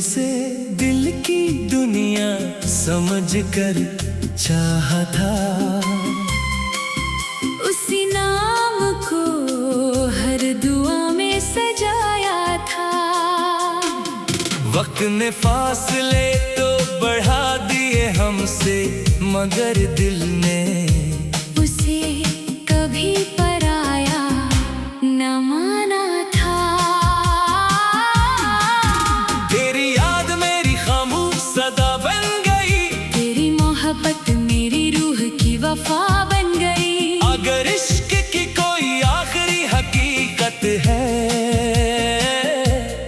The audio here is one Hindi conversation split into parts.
तुझसे दिल की दुनिया समझ कर चाहा था। उसी नाम को हर दुआ में सजाया था। वक्त ने फासले तो बढ़ा दिए हमसे, मगर दिल ने उसे कभी पराया न माना था। तेरी याद मेरी खामोश सदा बन गई, तेरी मोहब्बत मेरी रूह की वफा बन गई। अगर इश्क की कोई आखिरी हकीकत है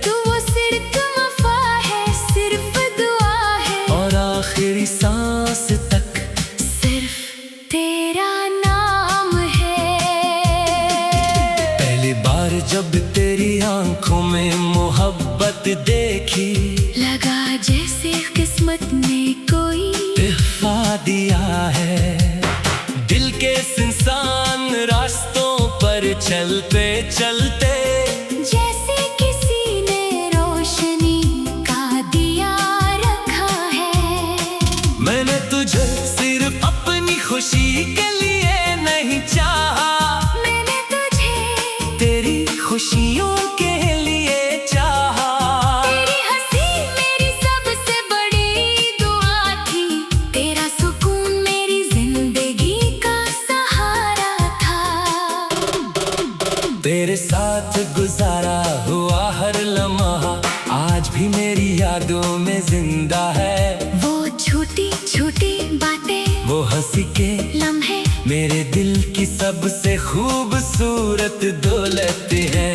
तो वो सिर्फ वफा है, सिर्फ दुआ है, और आखिरी सांस तक सिर्फ तेरा नाम है। पहली बार जब तेरी आंखों में मोहब्बत देखी, लगा जैसे किस्मत ने कोई तोहफा दिया है। दिल के इंसान रास्तों पर चलते चलते जैसे किसी ने रोशनी का दिया रखा है। मैंने तुझे सिर्फ अपनी खुशी के लिए नहीं चाहा, मैंने तुझे तेरी खुशियों के लिए चाहा। तेरी हंसी मेरी सबसे बड़ी दुआ थी, तेरा सुकून मेरी जिंदगी का सहारा था। तेरे साथ गुजारा हुआ हर लम्हा आज भी मेरी यादों में जिंदा है। वो छोटी छोटी बातें, वो हंसी के लम्हे मेरे दिल की सबसे खूबसूरत दौलत है।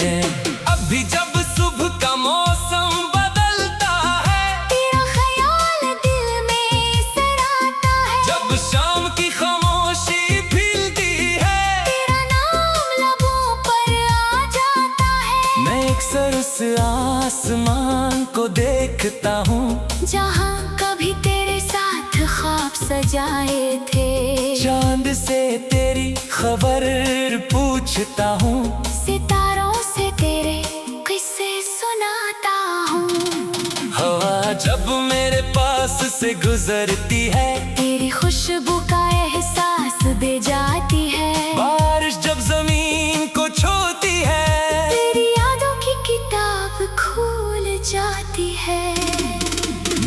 अभी जब सुबह का मौसम बदलता है, तेरा ख्याल दिल में सराता है। जब शाम की खामोशी फीलती है, तेरा नाम लबों पर आ जाता है। मैं अक्सर उस आसमान को देखता हूँ, जहाँ कभी तेरे साथ ख्वाब सजाए थे। चांद से तेरी खबर पूछता हूँ, सितारों से तेरे किस्से सुनाता हूँ। हवा जब मेरे पास से गुजरती है, तेरी खुशबू का एहसास दे जाती है। बारिश जब जमीन को छूती है, तेरी यादों की किताब खुल जाती है।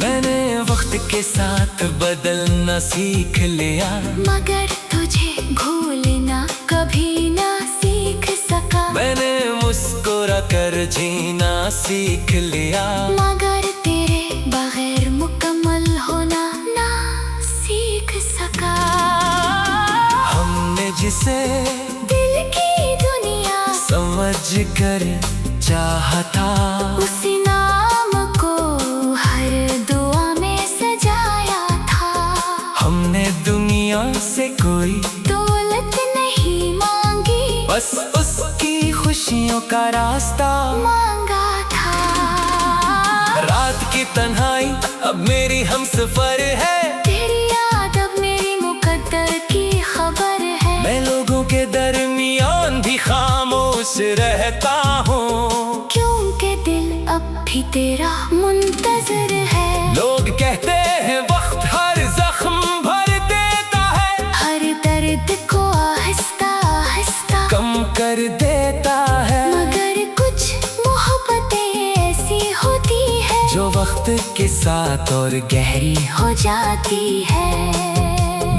मैंने वक्त के साथ बदलना सीख लिया, मगर तुझे भूलना कभी ना सीख सका। मैंने मुस्कुरा कर जीना सीख लिया, मगर तेरे बगैर मुकम्मल होना ना सीख सका। हमने जिसे दिल की दुनिया समझ कर चाहा था, उसी नाम को हर दुआ में सजाया था। हमने दुनिया से कोई दौलत नहीं मांगी, बस उसकी खुशियों का रास्ता मांगा था। रात की तन्हाई अब मेरी हमसफर है, तेरी याद अब मेरी मुकद्दर की खबर है। मैं लोगों के दरमियान भी खामोश रहता हूँ, क्योंकि दिल अब भी तेरा मुंतजर है। लोग कहते हैं वक्त हर जख्म भर देता है, हर दर्द को आहिस्ता आहिस्ता कम कर देता है, मगर कुछ मोहब्बतें ऐसी होती है जो वक्त के साथ और गहरी हो जाती है।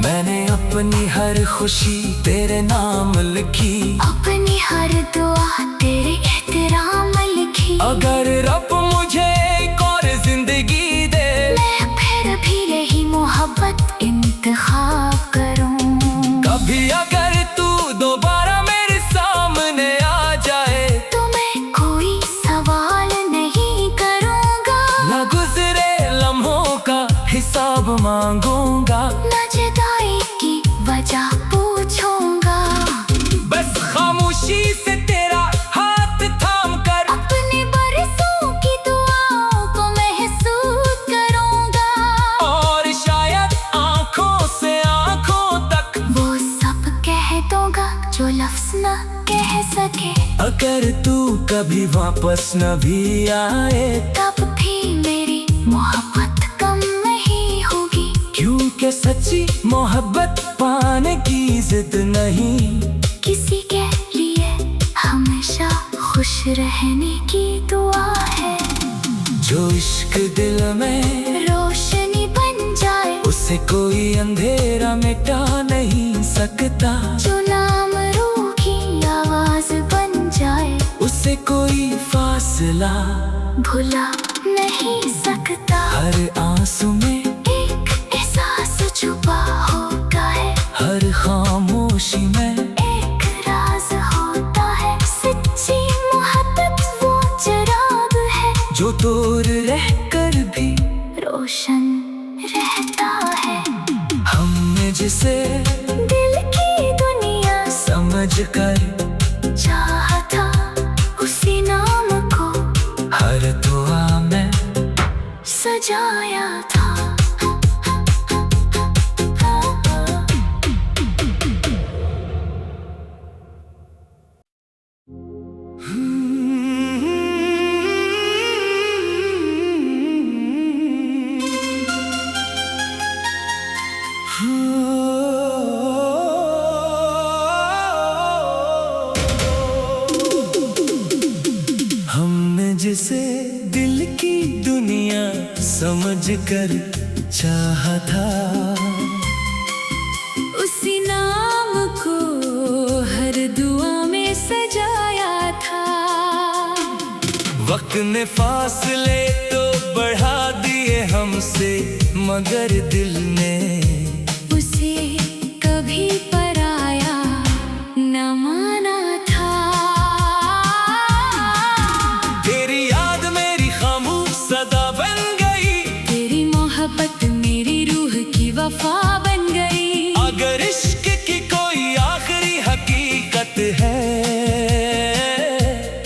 मैंने अपनी हर खुशी तेरे नाम लिखी, अपनी हर दुआ तेरे एहतराम लिखी। अगर रब मुझे एक और जिंदगी दे, मैं फिर भी यही मोहब्बत इंतखाब करूं। कभी अगर तू दोबारा मेरे सामने आ जाए, तो मैं कोई सवाल नहीं करूंगा, न गुजरे लम्हों का हिसाब मांगूंगा, न जुदाई की वजह पूछूंगा। बस खामोशी से तेरा हाथ थाम कर अपने बरसों की दुआओं को महसूस करूंगा, और शायद आंखों से आंखों तक वो सब कह दूंगा जो लफ्ज न कह सके। अगर तू कभी वापस न भी आए, तब भी मेरी में सच्ची मोहब्बत पाने की जिद नहीं, किसी के लिए हमेशा खुश रहने की दुआ है। जो इश्क दिल में रोशनी बन जाए, उसे कोई अंधेरा मिटा नहीं सकता। जो नाम रूह की आवाज बन जाए, उसे कोई फासला भुला नहीं सकता। हर आंसू में एक एहसास छुपा होता है, हर खामोशी में एक राज होता है। सच्ची मोहब्बत वो चिराग है, जो दूर रहकर भी रोशन रहता है। हमने जिसे दिल की दुनिया समझ कर चाहा था, उसी नाम को हर दुआ में सजाया था। हमने जिसे दिल की दुनिया समझ कर चाहा था, उसी नाम को हर दुआ में सजाया था। वक्त ने फासले तो बढ़ा दिए हमसे, मगर दिल ने उसे कभी पराया न माना था। तेरी याद मेरी खामोश सदा बन गई, तेरी मोहब्बत मेरी रूह की वफा बन गई। अगर इश्क की कोई आखिरी हकीकत है,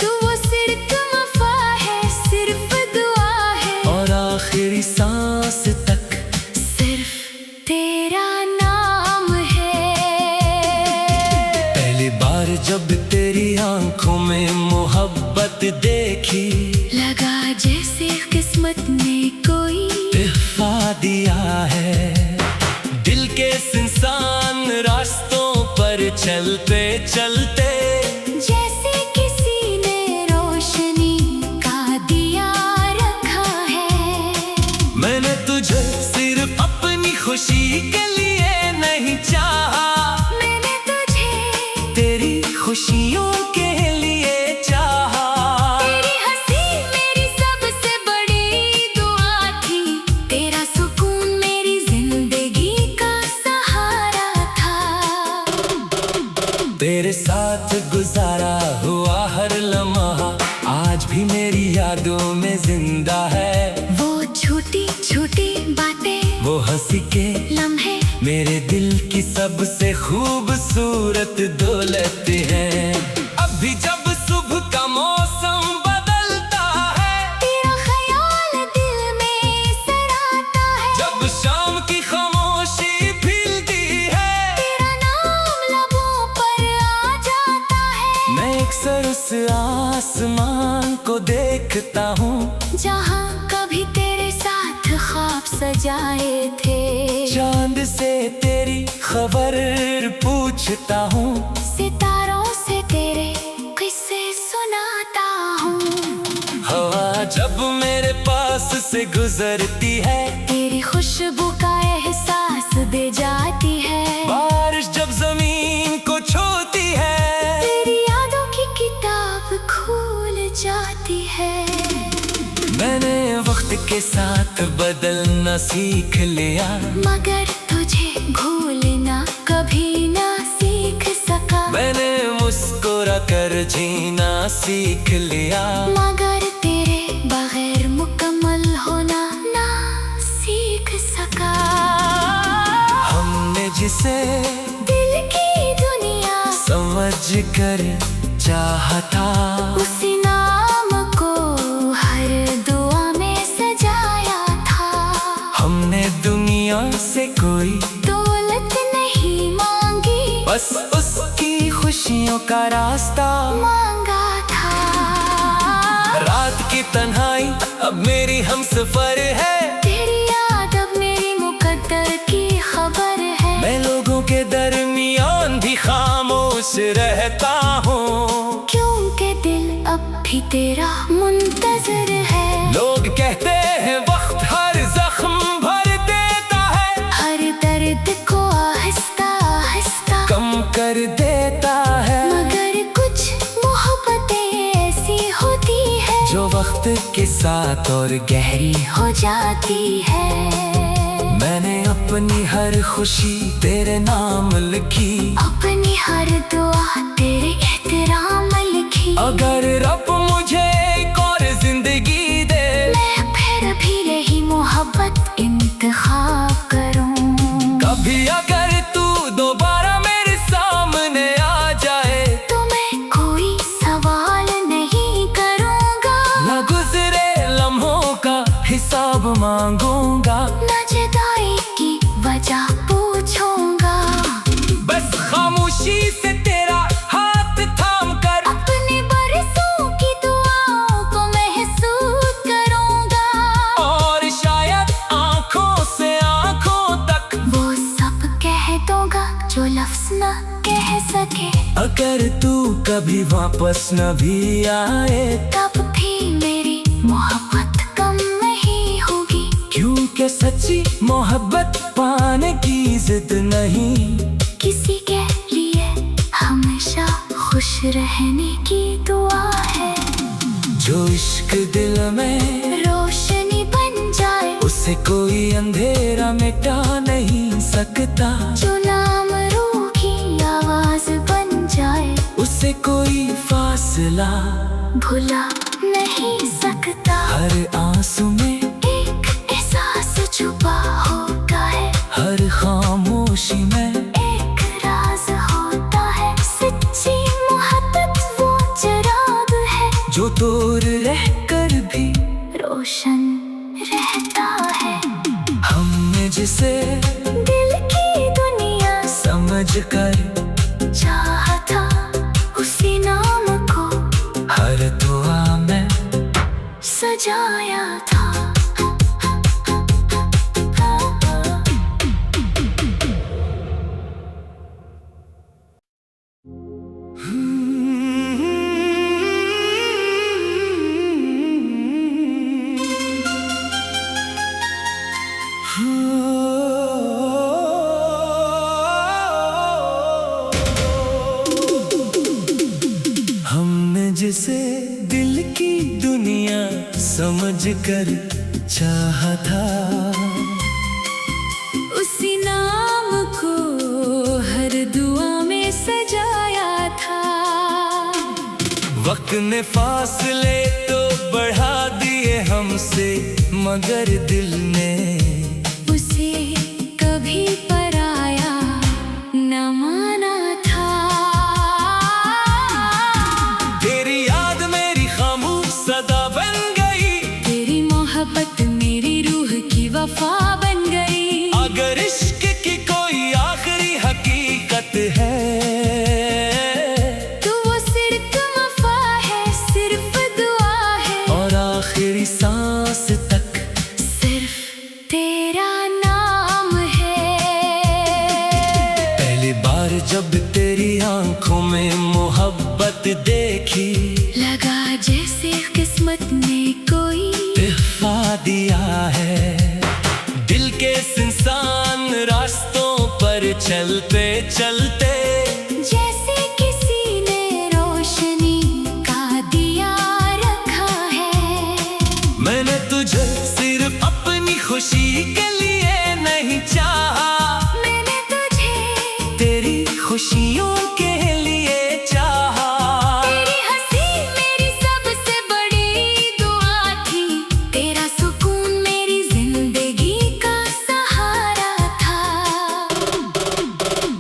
तो वो सिर्फ वफा है, सिर्फ दुआ है। और आखिरी सांस तक सिर्फ तेरा नाम है। पहली बार जब तेरी आंखों में मोहब्बत देखी, लगा जैसे किस्मत ने कोई तोहफा दिया है। दिल के इंसान रास्तों पर चलते चलते, जैसे किसी ने रोशनी का दिया रखा है। मैंने तुझे सिर्फ अपनी खुशी के लिए नहीं चाहा, मैंने तुझे तेरी खुशियों के लिए चाहा। तेरी हंसी मेरी सबसे बड़ी दुआ थी, तेरा सुकून मेरी जिंदगी का सहारा था। तेरे साथ गुजारा हुआ हर लम्हा आज भी मेरी यादों में जिंदा है। वो छोटी छोटी बातें, वो हंसी के लम्हे मेरे दिल की सबसे खूबसूरत दौलत है। अभी जब सुबह का मौसम बदलता है, तेरा ख्याल दिल में सराता है। जब शाम की खामोशी फैलती है, तेरा नाम लबों पर आ जाता है। मैं अक्सर उस आसमान को देखता हूँ, जहाँ कभी तेरे साथ ख्वाब सजाए थे। चांद से तेरी खबर पूछता हूँ, सितारों से तेरे किस्से सुनाता हूँ। हवा जब मेरे पास से गुजरती है, तेरी खुशबू का एहसास दे जाती है। बारिश जब जमीन को छूती है, तेरी यादों की किताब खुल जाती है। मैंने वक्त के साथ बदलना सीख लिया, मगर तुझे भूलना कभी ना सीख सका। मैंने मुस्कुरा कर जीना सीख लिया, मगर तेरे बगैर मुकम्मल होना ना सीख सका। हमने जिसे दिल की दुनिया समझ कर चाहा था, उसी नाम को हर दुआ में सजाया था। हमने दुनिया से कोई दौलत नहीं मांगी, बस उसकी खुशियों का रास्ता मांगा था। रात की तन्हाई अब मेरी हमसफर है, तेरी याद अब मेरी मुकद्दर की खबर खुश रहता हूँ, क्योंकि दिल अब भी तेरा मुंतजर है। लोग कहते हैं वक्त हर जख्म भर देता है, हर दर्द को आहिस्ता आहिस्ता कम कर देता है, मगर कुछ मोहब्बतें ऐसी होती है जो वक्त के साथ और गहरी हो जाती है। मैंने अपनी हर खुशी तेरे नाम लिखी, अपनी हर दुआ तेरे एहतराम लिखी। अगर रब मुझे एक और जिंदगी दे, मैं फिर भी यही मोहब्बत इंतखाब करूं। कभी अगर तू दोबारा मेरे सामने आ जाए, तो मैं कोई सवाल नहीं करूंगा, न गुजरे लम्हों का हिसाब मांगूंगा, न जुदाई की वजह पूछूंगा। बस खामोशी से तेरा हाथ थाम कर अपने बरसों की दुआओं को महसूस करूंगा, और शायद आंखों से आंखों तक वो सब कह दूंगा जो लफ्ज न कह सके। अगर तू कभी वापस न भी आए, तब भी मेरी मोहब्बत कम नहीं होगी, क्योंकि सच्ची मोहब्बत पाने की जिद नहीं, किसी के लिए हमेशा खुश रहने की दुआ है। जो इश्क दिल में रोशनी बन जाए, उसे कोई अंधेरा मिटा नहीं सकता, जो नाम रूह की आवाज बन जाए, उसे कोई फासला भुला नहीं सकता। हर आंसू में एक एहसास छुपा होता है, हर खामोशी में एक राज होता है। सच्ची मोहब्बत वो चिराग है जो दूर रहकर भी रोशन रहता है। हमने जिसे दिल की दुनिया समझ कर चाहा था, उसी नाम को हर दुआ में सजाया था। हमने जिसे दिल की दुनिया समझ कर चाहा था, उसी नाम को हर दुआ में सजाया था। वक्त ने फासले तो बढ़ा दिए हमसे, मगर दिल ने उसे कभी पराया न माना था। तेरी याद मेरी खामोश सदा बन गई, तेरी मोहब्बत मेरी रूह की वफा बन गई। अगर इश्क की कोई आखिरी हकीकत है, तो वो सिर्फ वफा है, सिर्फ दुआ है, और आखिरी सांस तक सिर्फ तेरा नाम है। पहली बार जब तेरी आंखों में मोहब्बत देखी, लगा जैसे किस्मत ने कोई तोहफा दिया है। दिल के इंसान रास्तों पर चलते चलते, जैसे किसी ने रोशनी का दिया रखा है। मैंने तुझे सिर्फ अपनी खुशी के लिए नहीं चाहा, मैंने तुझे तेरी खुशियों के लिए चाहा। तेरी हंसी मेरी सबसे बड़ी दुआ थी, तेरा सुकून मेरी जिंदगी का सहारा था।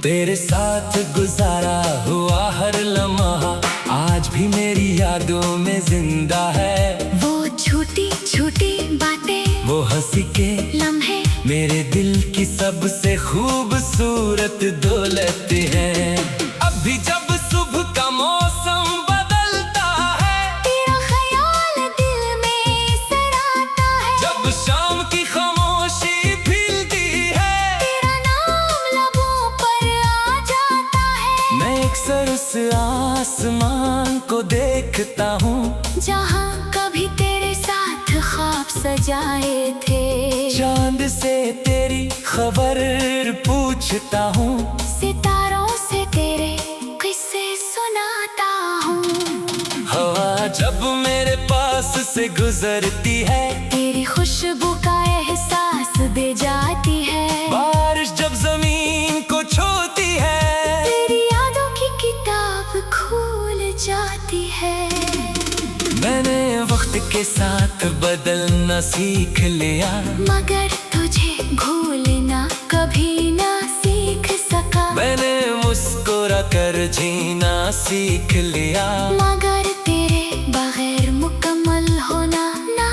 तेरे साथ गुजारा हुआ हर लम्हा आज भी मेरी यादों में जिंदा है। वो छोटी छोटी बातें, वो हंसी के लम्हे मेरे दिल की सबसे खूबसूरत दौलत है। अभी जब सुबह का मौसम बदलता है, तेरा ख्याल दिल में सराता है। जब शाम की खामोशी फीलती है, तेरा नाम लबों पर आ जाता है। मैं अक्सर उस सजाए थे। चांद से तेरी खबर पूछता हूँ, सितारों से तेरे किस्से सुनाता हूँ। हवा जब मेरे पास से गुजरती है, तेरी खुशबू का एहसास दे जाती है। बारिश जब जमीन को छूती है, तेरी यादों की किताब खुल जाती है। मैंने वक्त के साथ बदलना सीख लिया, मगर तुझे भूलना कभी ना सीख सका। मैंने मुस्कुरा कर जीना सीख लिया, मगर तेरे बगैर मुकम्मल होना ना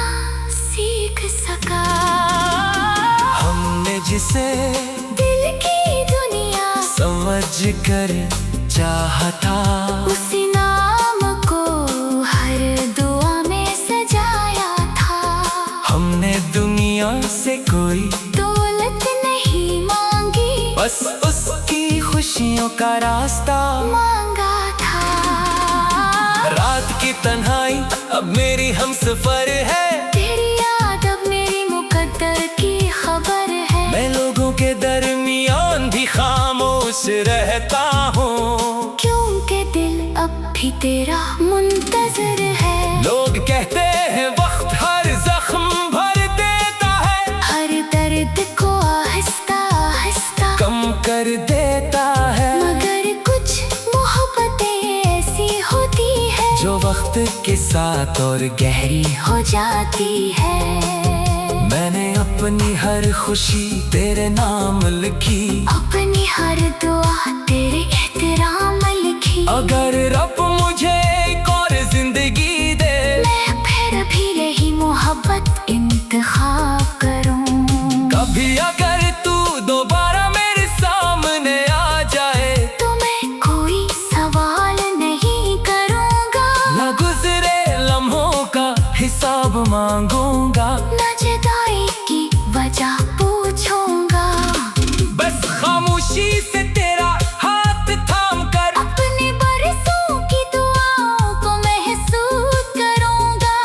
सीख सका। हमने जिसे दिल की दुनिया समझ कर चाहा था, उसी नाम को हर दुआ में सजाया था। हमने दुनिया से कोई दौलत नहीं मांगी, बस उसकी खुशियों का रास्ता मांगा था। रात की तन्हाई अब मेरी हमसफर है, तेरी याद अब मेरी मुकद्दर की खबर है। मैं लोगों के दरमियान भी खामोश रहता हूँ, क्योंकि दिल अब भी तेरा मुंतजर है। लोग कहते हैं वक्त हर जख्म भर देता है, हर दर्द को आहिस्ता आहिस्ता कम कर देता है, मगर कुछ मोहब्बतें ऐसी होती है जो वक्त के साथ और गहरी हो जाती है। मैंने अपनी हर खुशी तेरे नाम लिखी, अपनी हर दुआ तेरे एहतराम लिखी। अगर रब मुझे एक और जिंदगी दे, मैं फिर भी यही मोहब्बत इंतखाब करूं। कभी अगर तू दोबारा मेरे सामने आ जाए, तो मैं कोई सवाल नहीं करूंगा, न गुजरे लम्हों का हिसाब मांगूंगा, न जुदाई की वजह पूछूंगा। बस खामोशी से तेरा हाथ थाम कर अपने बरसों की दुआओं को महसूस करूंगा,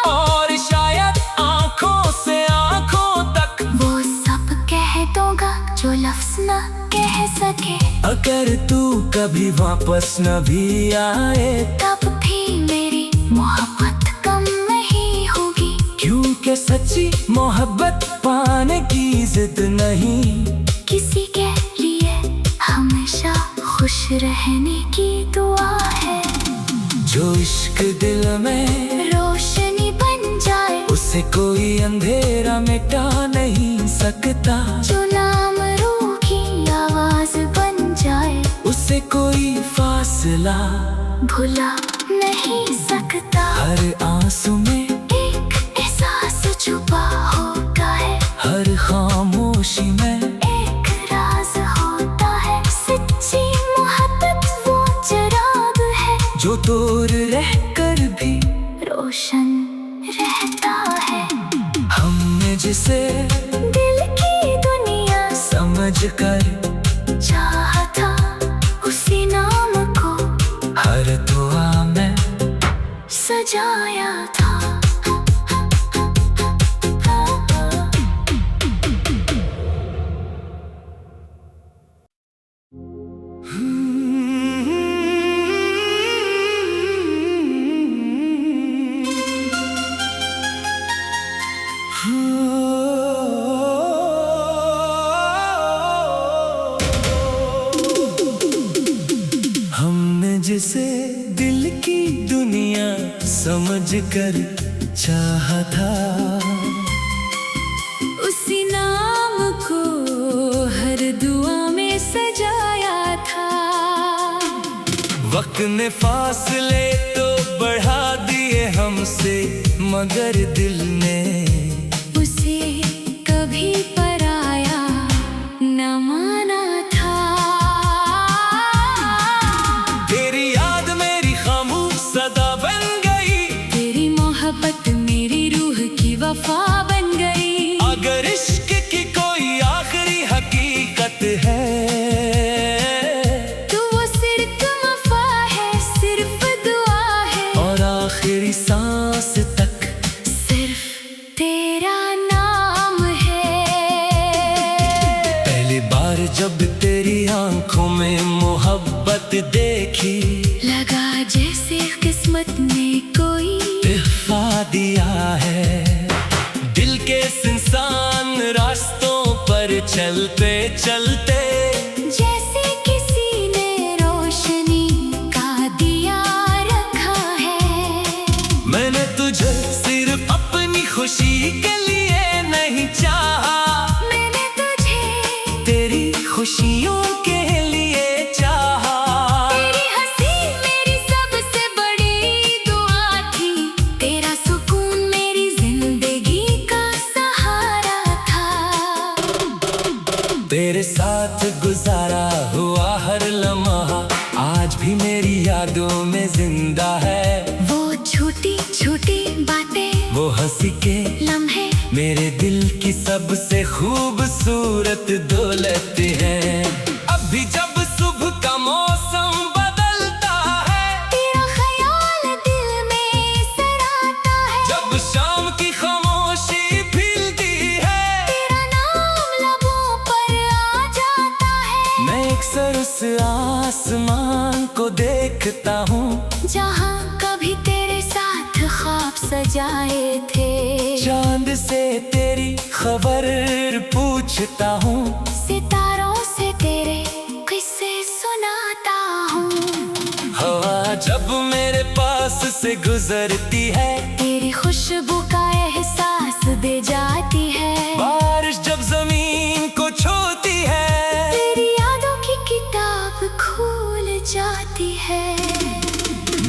और शायद आंखों से आंखों तक वो सब कह दूंगा जो लफ्ज न कह सके। अगर तू कभी वापस न भी आए, तब भी मेरी मोहब्बत कम नहीं होगी, क्योंकि सच्ची मोहब्बत पाने की जिद नहीं, किसी के लिए हमेशा खुश रहने की दुआ है। जो इश्क दिल में रोशनी बन जाए, उसे कोई अंधेरा मिटा नहीं सकता, जो नाम रूह की आवाज बन जाए, उसे कोई फासला भुला नहीं सकता। हर आंसू में एक एहसास छुपा होता है, हर खामोशी में एक राज होता है। सच्ची मोहब्बत वो चिराग है, जो दूर रहकर भी रोशन रहता है। हमने जिसे दिल की दुनिया समझ कर चाहा था, उसी नाम को हर दुआ में सजाया था। हमने जिसे दिल की दुनिया समझ कर चाहा था, उसी नाम को हर दुआ में सजाया था। वक्त ने फासले तो बढ़ा दिए हमसे, मगर दिल ने उसे कभी पराया न माना था। तेरी याद मेरी खामोश सदा बन गई, तेरी मोहब्बत मेरी रूह की वफा बन गई। अगर इश्क की कोई आखिरी हकीकत है, तो वो सिर्फ वफा है, सिर्फ दुआ है, और आखिरी सांस तक सिर्फ तेरा खुशी के लिए नहीं चाहा, मैंने तुझे तेरी खुशियों के लिए चाहा। तेरी हंसी मेरी सबसे बड़ी दुआ थी, तेरा सुकून मेरी जिंदगी का सहारा था। तेरे साथ गुजारा हुआ हर लम्हा आज भी मेरी यादों में जिंदा है। वो छोटी छोटी बातें, वो हंसी के लम्हे मेरे दिल की सबसे खूबसूरत दौलत है। अब भी जब सुबह का मौसम बदलता है, तेरा ख्याल दिल में सराता है। जब शाम की खामोशी फीलती है, तेरा नाम लबों पर आ जाता है। मैं अक्सर उस आसमान को देखता हूँ जहाँ कभी तेरे साथ ख्वाब सजाए थे। चांद से तेरी खबर पूछता हूँ, सितारों से तेरे किस्से सुनाता हूँ। हवा जब मेरे पास से गुजरती है, तेरी खुशबू का एहसास दे जाती है। बारिश जब जमीन को छूती है, तेरी यादों की किताब खुल जाती है।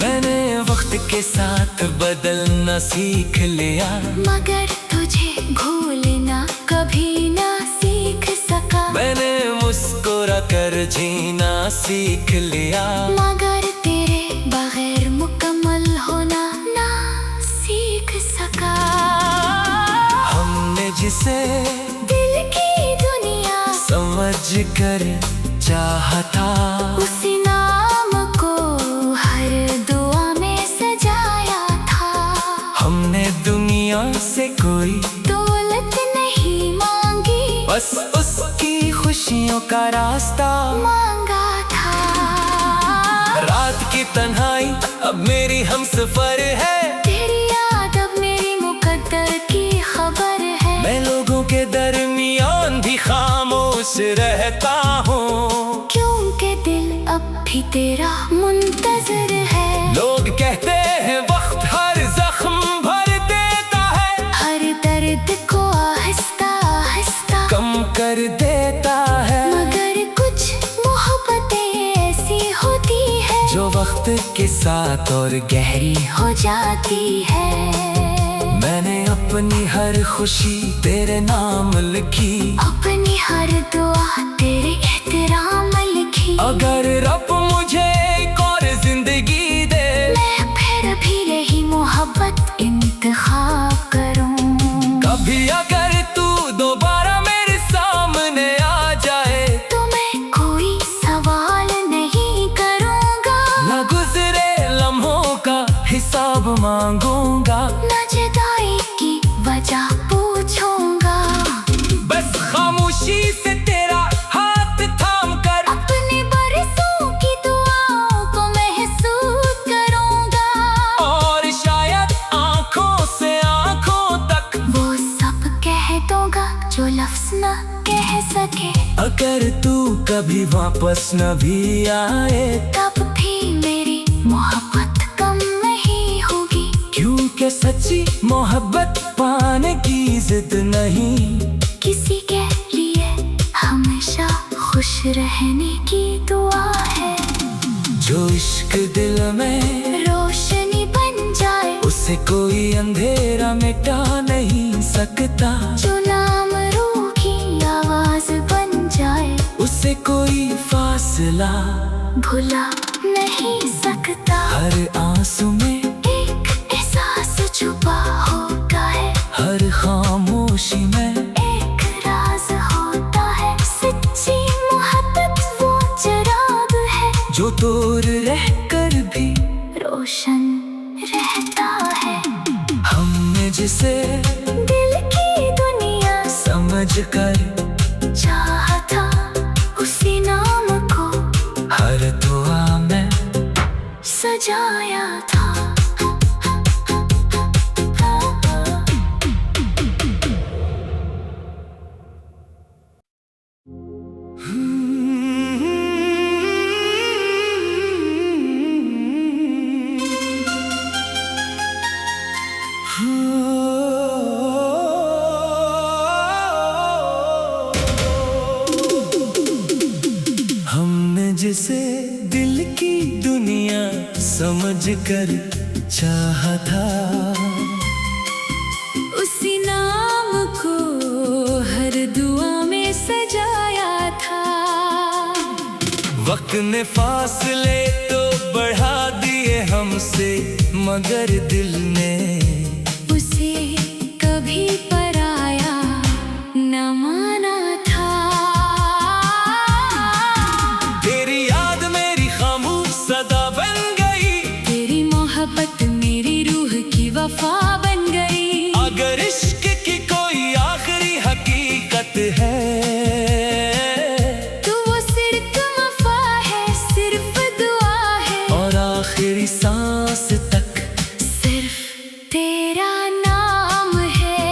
मैंने वक्त के साथ बदलना सीख लिया, मगर तुझे भूलना कभी ना सीख सका। मैंने मुस्कुरा कर जीना सीख लिया, मगर तेरे बगैर मुकम्मल होना ना सीख सका। हमने जिसे दिल की दुनिया समझ कर चाहा था, उसी नाम को हर दुआ में सजाया था। हमने दुनिया से कोई दौलत नहीं मांगी, बस उसकी खुशियों का रास्ता मांगा था। रात की तन्हाई अब मेरी हमसफर है, तेरी याद अब मेरी मुकद्दर की खबर है। मैं लोगों के दरमियान भी खामोश रहता हूँ, क्योंकि दिल अब भी तेरा मुंतजर है। लोग कहते हैं वक्त हर जख्म भर देता है, हर दर्द को आहिस्ता आहिस्ता कम कर देता है, मगर कुछ मोहब्बतें ऐसी होती है जो वक्त के साथ और गहरी हो जाती है। मैंने अपनी हर खुशी तेरे नाम लिखी, अपनी हर दुआ तेरे एहतराम लिखी। अगर रब मुझे एक और जिंदगी दे, मैं फिर भी यही मोहब्बत इंतखाब करूं। कभी अगर तू दोबारा मेरे सामने आ जाए, तो मैं कोई सवाल नहीं करूंगा, न गुजरे लम्हों का हिसाब मांगूंगा, न जुदाई की वजह पूछूंगा। बस खामोशी से तेरा हाथ थाम कर अपने बरसों की दुआओं को महसूस करूंगा, और शायद आंखों से आंखों तक वो सब कह दूंगा जो लफ्ज न कह सके। अगर तू कभी वापस न भी आए, तब भी मेरी मोहब्बत कम नहीं होगी, क्योंकि सच्ची मोहब्बत पाने की जिद नहीं, किसी के लिए हमेशा खुश रहने की दुआ है। जो इश्क दिल में रोशनी बन जाए, उसे कोई अंधेरा मिटा नहीं सकता, जो नाम रूह की आवाज बन जाए, उसे कोई फासला भुला नहीं सकता। हर आंसू में एक एहसास छुपा होता है, हर खामोशी में एक राज होता है। सच्ची मोहब्बत वो चिराग है, जो दूर रहकर भी रोशन रहता है। हमने जिसे दिल की दुनिया समझ कर चाहा था, उसी नाम को हर दुआ में सजाया था। हो समझ कर चाहा था। उसी नाम को हर दुआ में सजाया था। वक्त ने फासले तो बढ़ा दिए हमसे, मगर दिल ने उसे कभी पराया न माना था। तेरी याद मेरी खामोश सदा बन गई, तेरी मोहब्बत मेरी रूह की वफा बन गई। अगर इश्क की कोई आखिरी हकीकत है तो वो सिर्फ वफा है, सिर्फ दुआ है, और आखिरी सांस तक सिर्फ तेरा नाम है।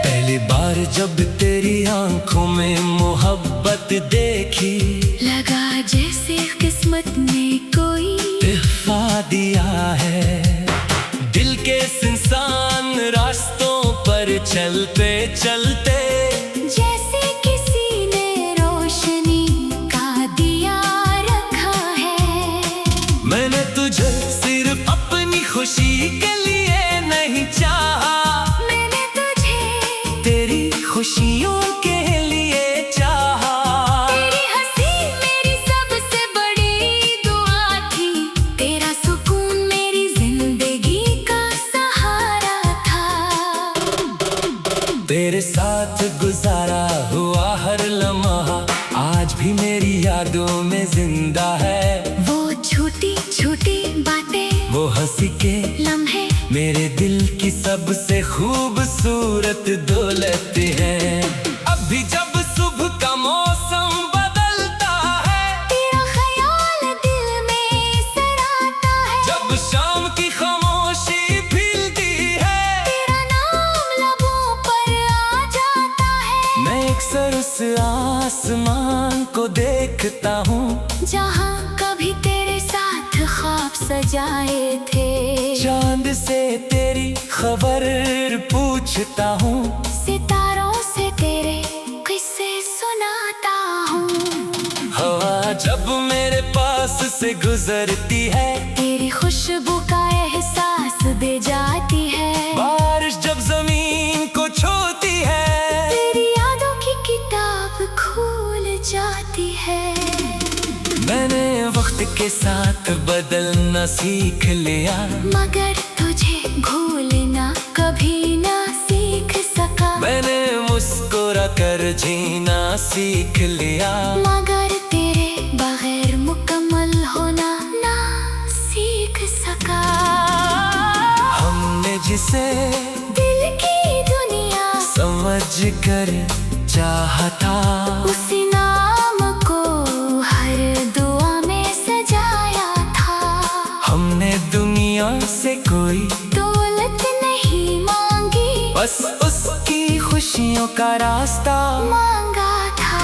पहली बार जब तेरी आंखों में मोहब्बत देखी, लगा जैसे किस्मत ने कोई तोहफा दिया है। दिल के इंसान रास्तों पर चलते चलते जैसे किसी ने रोशनी का दिया रखा है। मैंने तुझे सिर्फ अपनी खुशी के लिए नहीं चाहा, मैंने तुझे तेरी खुशियों के लिए चाहा। तेरी हंसी मेरी सबसे बड़ी दुआ थी, तेरा सुकून मेरी जिंदगी का सहारा था। तेरे साथ गुजारा हुआ हर लम्हा आज भी मेरी यादों में जिंदा है। वो छोटी छोटी बातें, वो हंसी के लम्हे मेरे दिल की सबसे खूबसूरत दौलत है। अभी जब सुबह का मौसम बदलता है, तेरा ख्याल दिल में सराता है। जब शाम की खामोशी फीलती है, तेरा नाम लबों पर आ जाता है। मैं अक्सर उस आसमान को देखता हूँ, जहाँ कभी तेरे साथ ख्वाब सजाए थे। चांद से तेरी खबर पूछता हूँ, सितारों से तेरे किस्से सुनाता हूँ। हवा जब मेरे पास से गुजरती है, तेरी खुशबू का एहसास दे जाती है। बारिश जब जमीन को छूती है, तेरी यादों की किताब खुल जाती है। मैंने वक्त के साथ बदलना सीख लिया, मगर तुझे भूलना कभी ना सीख सका। मैंने मुस्कुरा कर जीना सीख लिया, मगर तेरे बगैर मुकम्मल होना ना सीख सका। हमने जिसे दिल की दुनिया समझ कर चाहा था, उसी नाम को हर दुआ में सजाया था। हमने दुनिया से कोई दौलत नहीं मांगी, बस उसकी खुशियों का रास्ता मांगा था।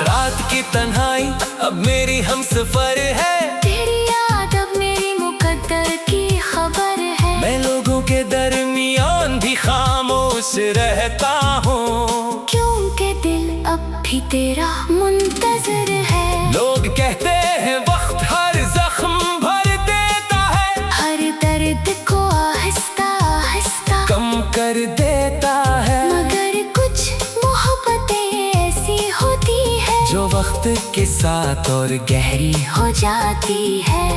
रात की तन्हाई अब मेरी हमसफर है, तेरी याद अब मेरी मुकद्दर की खबर है। मैं लोगों के दरमियान भी खामोश रहता हूँ, क्योंकि दिल अब भी तेरा मुंतजर है। लोग कहते हैं वक्त हर जख्म भर देता है, हर दर्द को आहिस्ता आहिस्ता कम कर देता है, मगर कुछ मोहब्बतें ऐसी होती है जो वक्त के साथ और गहरी हो जाती है।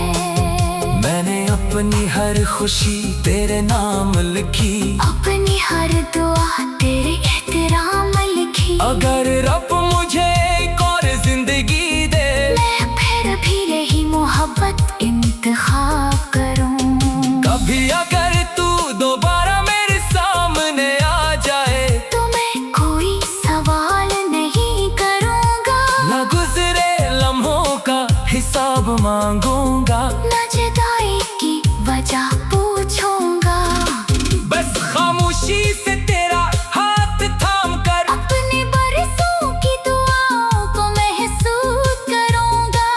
मैंने अपनी हर खुशी तेरे नाम लिखी, अपनी हर दुआ तेरे एहतराम लिखी। अगर रब मुझे एक और जिंदगी दे, मैं फिर भी यही मोहब्बत इंतखाब करूं। कभी अगर तू दोबारा मेरे सामने आ जाए, तो मैं कोई सवाल नहीं करूंगा, न गुजरे लम्हों का हिसाब मांगूंगा, न जुदाई की वजह पूछूंगा। बस खामोशी से तेरा हाथ थाम कर अपने बरसों की दुआओं को महसूस करूंगा,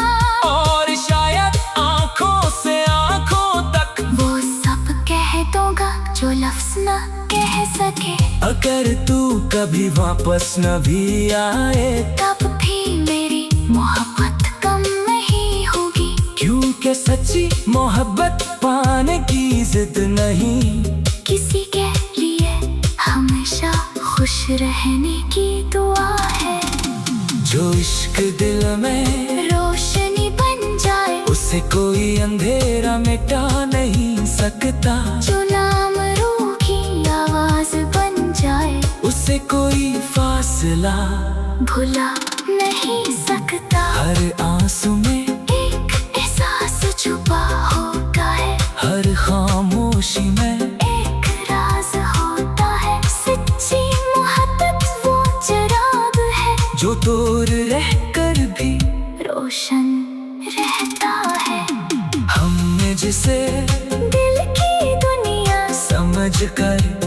और शायद आंखों से आंखों तक वो सब कह दूंगा जो लफ्ज न कह सके। अगर तू कभी वापस न भी आए, तब भी मेरी मोहब्बत कम नहीं होगी। मुझे सच्ची मोहब्बत पाने की जिद नहीं, किसी के लिए हमेशा खुश रहने की दुआ है। जो इश्क दिल में रोशनी बन जाए, उसे कोई अंधेरा मिटा नहीं सकता। जो नाम रूह की आवाज बन जाए, उसे कोई फासला भुला नहीं सकता। हर आंसू में एक एहसास छुपा होता है, हर खामोशी में एक राज होता है। सच्ची मोहब्बत वो चिराग है, जो दूर रहकर भी रोशन रहता है। हमने जिसे दिल की दुनिया समझ कर